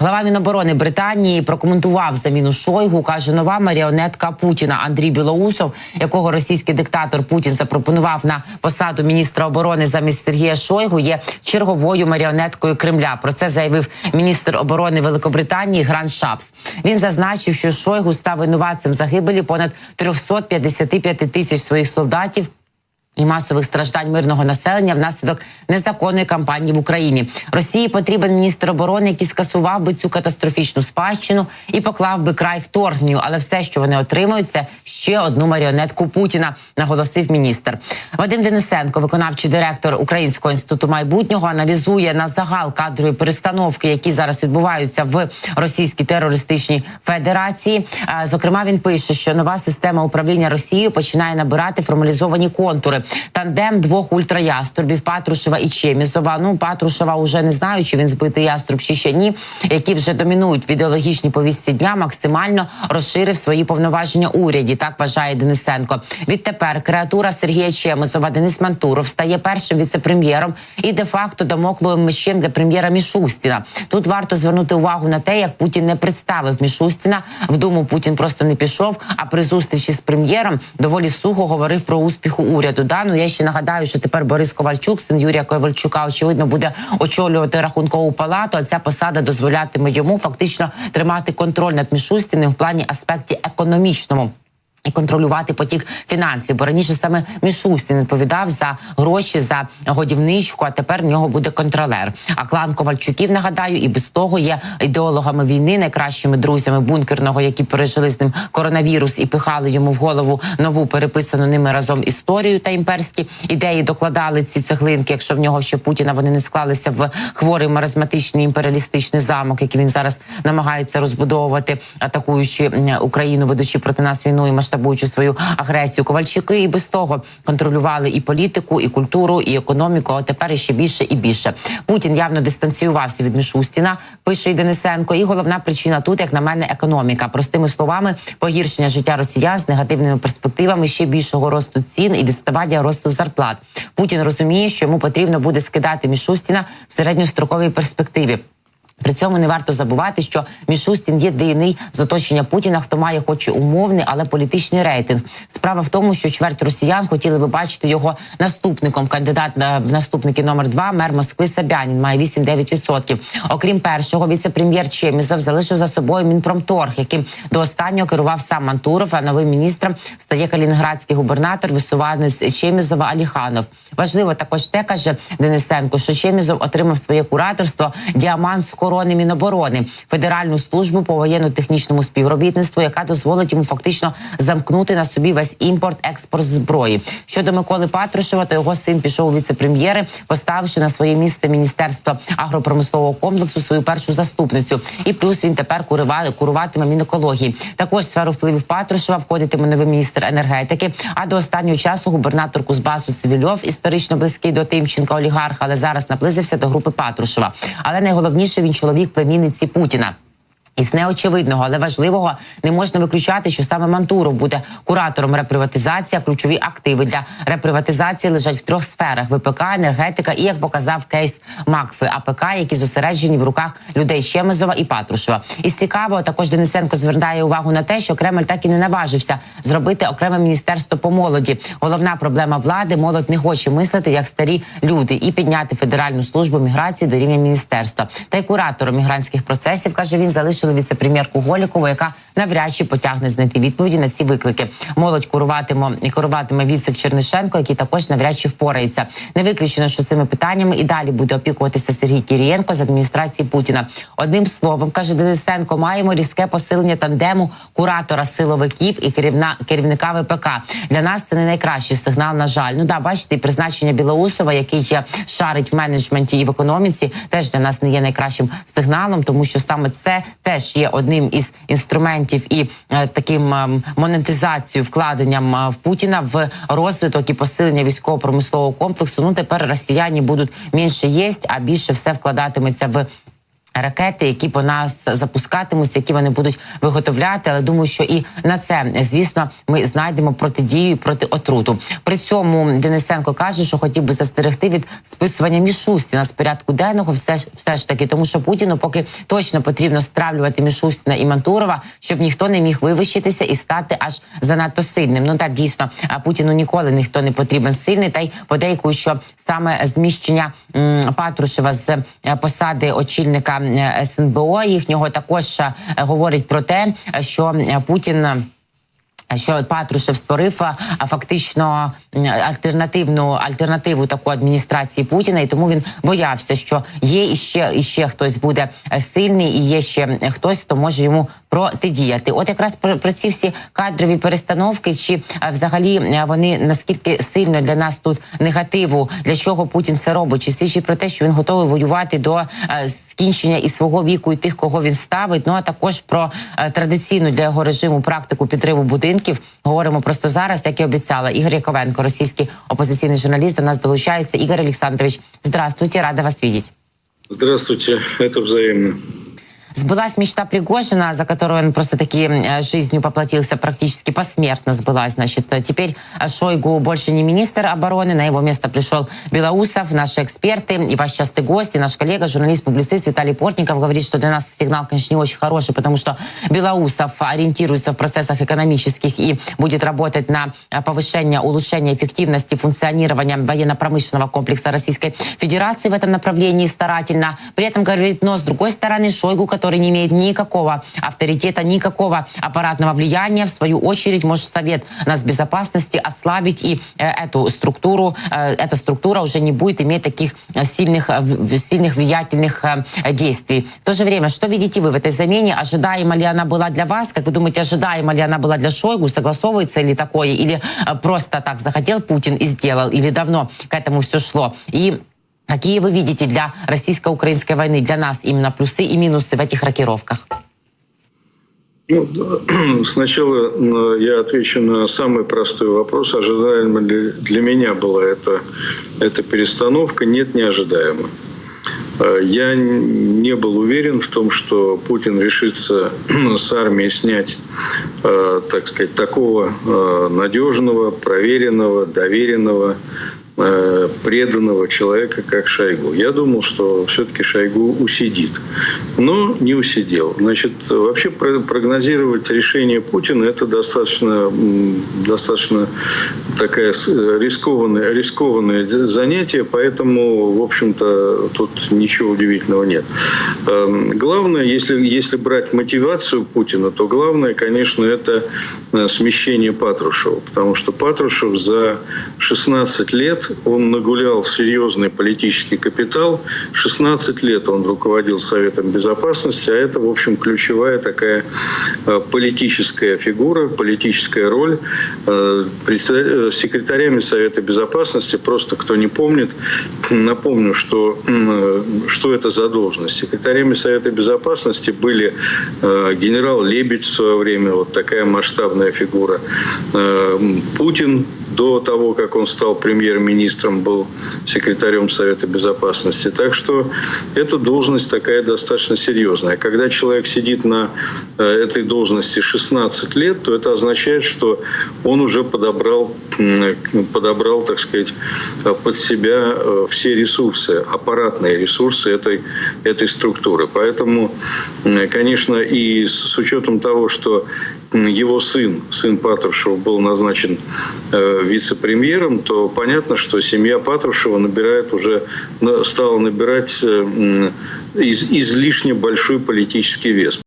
Глава Міноборони Британії прокоментував заміну Шойгу. Каже, нова маріонетка Путіна Андрій Білоусов, якого російський диктатор Путін запропонував на посаду міністра оборони замість Сергія Шойгу, є черговою маріонеткою Кремля. Про це заявив міністр оборони Великобританії Грант Шапс. Він зазначив, що Шойгу став винуватцем загибелі понад 355 тисяч своїх солдатів і масових страждань мирного населення внаслідок незаконної кампанії в Україні. Росії потрібен міністр оборони, який скасував би цю катастрофічну спадщину і поклав би край вторгненню. Але все, що вони отримують, це ще одну маріонетку Путіна, наголосив міністр. Вадим Денисенко, виконавчий директор Українського інституту майбутнього, аналізує на загал кадрові перестановки, які зараз відбуваються в Російській терористичній федерації. Зокрема, він пише, що нова система управління Росією починає набирати формалізовані контури. Тандем двох ультраяструбів Патрушева і Чемізова. Ну, Патрушева уже не знаю, чи він збитий яструб, чи ще ні, які вже домінують в ідеологічній повістці дня, максимально розширив свої повноваження у уряді, так вважає Денисенко. Відтепер креатура Сергія Чемізова Денис Мантуров стає першим віце-прем'єром і де-факто дамокловим мечем для прем'єра Мішустіна. Тут варто звернути увагу на те, як Путін не представив Мішустіна. В Думу Путін просто не пішов, а при зустрічі з прем'єром доволі сухо говорив про успіх уряду. Ну, я ще нагадаю, що тепер Борис Ковальчук, син Юрія Ковальчука, очевидно, буде очолювати Рахункову палату, а ця посада дозволятиме йому фактично тримати контроль над Мішустіним в плані аспекті економічному і контролювати потік фінансів. Бо раніше саме Мішустін відповідав за гроші, за годівничку, а тепер в нього буде контролер. А клан Ковальчуків, нагадаю, і без того є ідеологами війни, найкращими друзями бункерного, які пережили з ним коронавірус і пихали йому в голову нову переписану ними разом історію та імперські ідеї, докладали ці цеглинки, якщо в нього ще Путіна вони не склалися в хворий маразматичний імперіалістичний замок, який він зараз намагається розбудовувати, атакуючи Україну, ведучи проти нас війну і масштабуючи свою агресію. Ковальчуки і без того контролювали і політику, і культуру, і економіку, а тепер іще більше і більше. Путін явно дистанціювався від Мішустіна, пише і Денисенко, і головна причина тут, як на мене, економіка. Простими словами, погіршення життя росіян з негативними перспективами ще більшого росту цін і відставання росту зарплат. Путін розуміє, що йому потрібно буде скидати Мішустіна в середньостроковій перспективі. При цьому не варто забувати, що Мішустін єдиний з оточення Путіна, хто має хоч і умовний, але політичний рейтинг. Справа в тому, що чверть росіян хотіли би бачити його наступником. Кандидат в наступники номер 2, мер Москви Собянін, має 8-9%. Окрім першого, віце-прем'єр Чемізов залишив за собою Мінпромторг, яким до останнього керував сам Мантуров, а новим міністром стає калінінградський губернатор, висуванець Чемізова Аліханов. Важливо також те, каже Денисенко, що Чемізов отримав своє кураторство діамант з корони Міноборони, Федеральну службу по воєнно-технічному співробітництву, яка дозволить йому фактично замкнути на собі весь імпорт-експорт зброї. Щодо Миколи Патрушева, то його син пішов у віце-прем'єри, поставивши на своє місце Міністерство агропромислового комплексу свою першу заступницю. І плюс він тепер куруватиме Мінекології. Також в сферу впливів Патрушева входитиме новий міністр енергетики, а до останнього часу губернатор Кузбасу Цивільов, історично близький до Тимченка олігарха, але зараз наблизився до групи Патрушева. Але найголовніше, він чоловік племінниці Путіна. Із неочевидного, але важливого не можна виключати, що саме Мантуров буде куратором реприватизації, а ключові активи для реприватизації лежать в 3 сферах – ВПК, енергетика і, як показав кейс Макфи, АПК, які зосереджені в руках людей Чемизова і Патрушева. Із цікавого також Денисенко звертає увагу на те, що Кремль так і не наважився зробити окреме міністерство по молоді. Головна проблема влади – молодь не хоче мислити як старі люди і підняти Федеральну службу міграції до рівня міністерства. Та й куратором мігрантських процесів, каже він, залишили віце-прем'єрку Голікову, яка навряд чи потягне знайти відповіді на ці виклики. Молодь куруватиме Віцик Чернишенко, який також навряд чи впорається. Не виключено, що цими питаннями і далі буде опікуватися Сергій Кірієнко з адміністрації Путіна. Одним словом, каже Денисенко, маємо різке посилення тандему куратора силовиків і керівника ВПК. Для нас це не найкращий сигнал, на жаль. Ну да, бачите, і призначення Білоусова, який шарить в менеджменті і в економіці, теж для нас не є найкращим сигналом, тому що саме це теж є одним із інструментів і таким монетизацією, вкладенням в Путіна в розвиток і посилення військово-промислового комплексу. Ну, тепер росіяни будуть менше їсти, а більше все вкладатиметься в ракети, які по нас запускатимуться, які вони будуть виготовляти. Але думаю, що і на це, звісно, ми знайдемо протидію проти отруту. При цьому Денисенко каже, що хотів би застерегти від списування Мішустіна з порядку денного все ж таки, тому що Путіну поки точно потрібно стравлювати Мішустіна і Мантурова, щоб ніхто не міг вивищитися і стати аж занадто сильним. Ну так, дійсно, Путіну ніколи ніхто не потрібен сильний, та й подейкую, що саме зміщення Патрушева з посади очільника СНБО їхнього також говорить про те, що Патрушев створив фактично альтернативу таку адміністрації Путіна, і тому він боявся, що є іще хтось буде сильний, і є ще хтось, хто може йому протидіяти. От якраз про ці всі кадрові перестановки, чи взагалі вони наскільки сильно для нас тут негативу, для чого Путін це робить, чи свідчить про те, що він готовий воювати до скінчення і свого віку, і тих, кого він ставить, ну а також про традиційну для його режиму практику підриву будинків. Говоримо просто зараз, як і обіцяла. Ігор Яковенко, російський опозиційний журналіст, до нас долучається. Ігор Александрович, здравствуйте, рада вас видеть. Здравствуйте, это взаимно. Сбылась мечта Пригожина, за которую он просто-таки жизнью поплатился, практически посмертно сбылась. Значит, теперь Шойгу больше не министр обороны, на его место пришел Белоусов. Наши эксперты и ваш частый гость, и наш коллега, журналист-публицист Виталий Портников говорит, что для нас сигнал, конечно, не очень хороший, потому что Белоусов ориентируется в процессах экономических и будет работать на повышение, улучшение эффективности функционирования военно-промышленного комплекса Российской Федерации в этом направлении старательно. При этом говорит, но с другой стороны Шойгу, который не имеет никакого авторитета, никакого аппаратного влияния, в свою очередь может Совет нацбезопасности ослабить, и эта структура уже не будет иметь таких сильных влиятельных действий. В то же время, что видите вы в этой замене? Ожидаема ли она была для вас? Как вы думаете, ожидаема ли она была для Шойгу? Согласовывается ли такое? Или просто так захотел Путин и сделал? Или давно к этому все шло? И какие вы видите для российско-украинской войны, для нас именно плюсы и минусы в этих рокировках? Сначала я отвечу на самый простой вопрос. Ожидаемо ли для меня была эта перестановка? Нет, не ожидаемо. Я не был уверен в том, что Путин решится с армии снять, так сказать, такого надежного, проверенного, доверенного, преданного человека, как Шойгу. Я думал, что все-таки Шойгу усидит. Но не усидел. Значит, вообще прогнозировать решение Путина – это достаточно такое рискованное занятие, поэтому, в общем-то, тут ничего удивительного нет. Главное, если брать мотивацию Путина, то главное, конечно, это смещение Патрушева. Потому что Патрушев за 16 лет он нагулял серьезный политический капитал. 16 лет он руководил Советом Безопасности, а это, в общем, ключевая такая политическая фигура, политическая роль. Секретарями Совета Безопасности, просто кто не помнит, напомню, что это за должность. Секретарями Совета Безопасности были генерал Лебедь в свое время, вот такая масштабная фигура, Путин, до того, как он стал премьер-министром, был секретарем Совета Безопасности. Так что эта должность такая достаточно серьезная. Когда человек сидит на этой должности 16 лет, то это означает, что он уже подобрал, так сказать, под себя все ресурсы, аппаратные ресурсы этой структуры. Поэтому, конечно, и с учетом того, что его сын Патрушева был назначен вице-премьером, то понятно, что семья Патрушева стала набирать излишне большой политический вес.